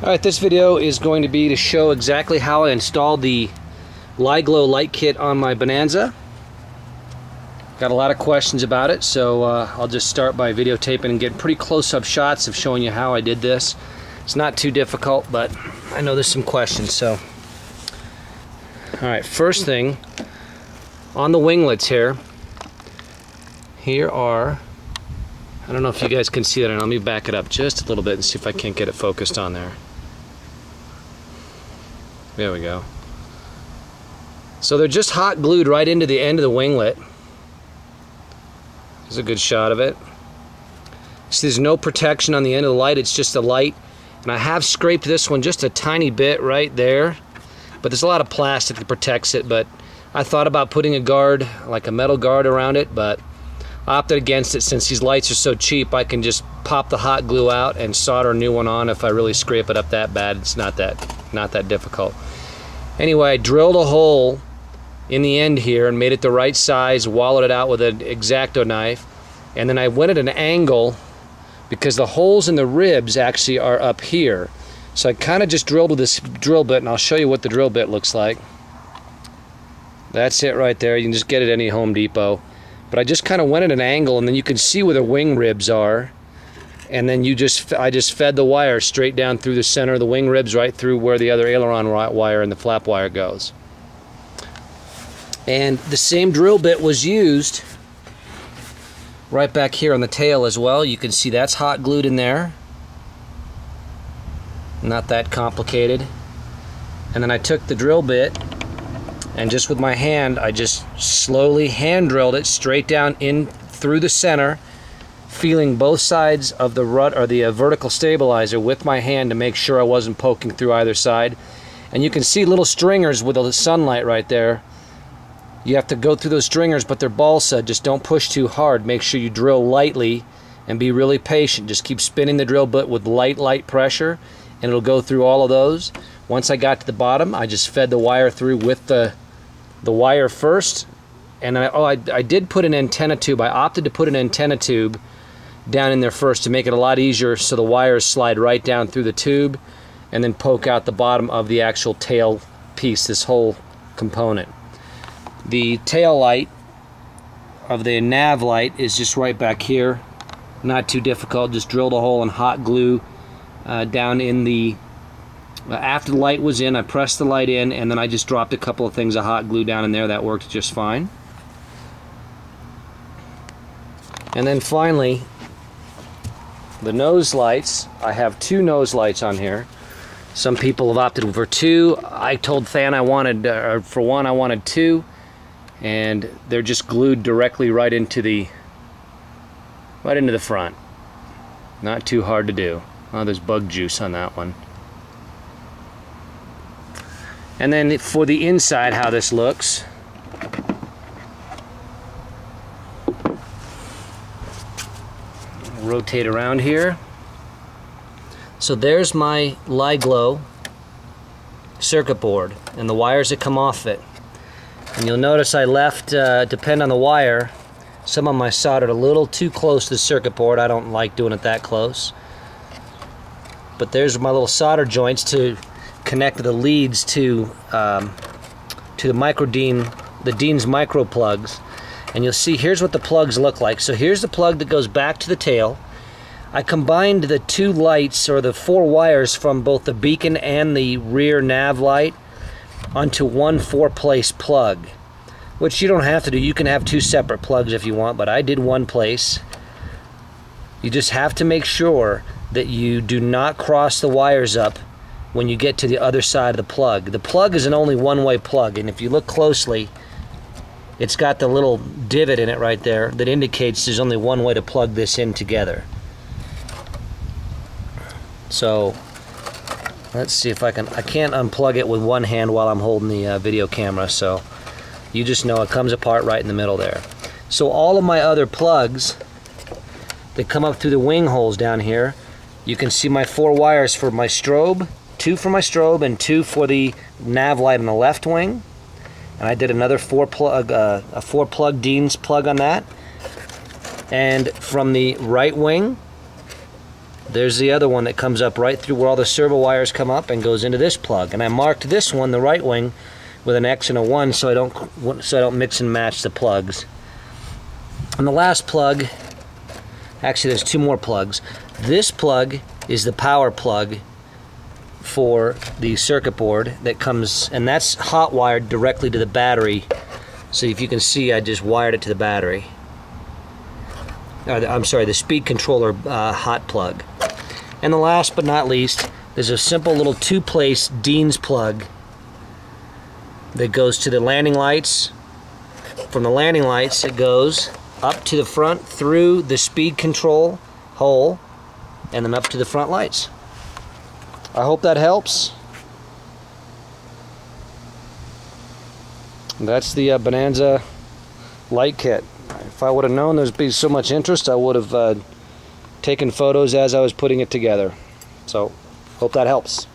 Alright, this video is going to be to show exactly how I installed the Liglow light kit on my Bonanza. Got a lot of questions about it, so I'll just start by videotaping and getting pretty close-up shots of showing you how I did this. It's not too difficult, but I know there's some questions, so. Alright, first thing, on the winglets here are, I don't know if you guys can see that, and let me back it up just a little bit and see if I can't get it focused on there. There we go. So they're just hot glued right into the end of the winglet. There's a good shot of it. See, there's no protection on the end of the light, it's just a light. And I have scraped this one just a tiny bit right there, but there's a lot of plastic that protects it. But I thought about putting a guard, like a metal guard around it, but I opted against it. Since these lights are so cheap, I can just pop the hot glue out and solder a new one on if I really scrape it up that bad. It's not that difficult. Anyway, I drilled a hole in the end here and made it the right size, wallowed it out with an X-Acto knife, and then I went at an angle because the holes in the ribs actually are up here. So I kind of just drilled with this drill bit, and I'll show you what the drill bit looks like. That's it right there. You can just get it at any Home Depot. But I just kind of went at an angle, and then you can see where the wing ribs are. And then I just fed the wire straight down through the center of the wing ribs, right through where the other aileron wire and the flap wire goes. And the same drill bit was used right back here on the tail as well. You can see that's hot glued in there. Not that complicated. And then I took the drill bit and just with my hand, I just slowly hand drilled it straight down in through the center, feeling both sides of the rut or the vertical stabilizer with my hand to make sure I wasn't poking through either side. And you can see little stringers with the sunlight right there. You have to go through those stringers, but they're balsa. Just don't push too hard. Make sure you drill lightly and be really patient. Just keep spinning the drill bit with light pressure, and it'll go through all of those. Once I got to the bottom, I just fed the wire through with the wire first. And I did put an antenna tube. I opted to put an antenna tube down in there first to make it a lot easier, so the wires slide right down through the tube and then poke out the bottom of the actual tail piece, this whole component. The tail light of the nav light is just right back here. Not too difficult. Just drilled a hole and hot glue down in the after the light was in, I pressed the light in, and then I just dropped a couple of things of hot glue down in there. That worked just fine. And then finally, the nose lights. I have two nose lights on here. Some people have opted for two. I told Than I wanted, for one, I wanted two. And they're just glued directly right into the front. Not too hard to do. Oh, there's bug juice on that one. And then for the inside, how this looks. Rotate around here. So there's my Liglow circuit board and the wires that come off it. And you'll notice I left, depend on the wire, some of them I soldered a little too close to the circuit board. I don't like doing it that close. But there's my little solder joints to connect the leads to the Dean's micro plugs. And you'll see here's what the plugs look like. So here's the plug that goes back to the tail. I combined the two lights, or the four wires from both the beacon and the rear nav light, onto one 4-place plug, which you don't have to do. You can have two separate plugs if you want, but I did one place. You just have to make sure that you do not cross the wires up when you get to the other side of the plug. The plug is an only one-way plug, and if you look closely, it's got the little divot in it right there that indicates there's only one way to plug this in together. So let's see if I can't unplug it with one hand while I'm holding the video camera, so you just know it comes apart right in the middle there. So all of my other plugs that come up through the wing holes down here, you can see my 4 wires for my strobe, 2 for my strobe and 2 for the nav light on the left wing. And I did another 4-plug Dean's plug on that. And from the right wing, there's the other one that comes up right through where all the servo wires come up and goes into this plug. And I marked this one, the right wing, with an X and a 1 so I don't mix and match the plugs. And the last plug, actually there's 2 more plugs. This plug is the power plug for the circuit board that comes, and that's hot wired directly to the battery. So if you can see, I just wired it to the battery. I'm sorry, the speed controller hot plug. And the last but not least, there's a simple little 2-place Dean's plug that goes to the landing lights. From the landing lights, it goes up to the front through the speed control hole and then up to the front lights. I hope that helps. That's the Bonanza light kit. If I would have known there'd be so much interest, I would have taken photos as I was putting it together. So, hope that helps.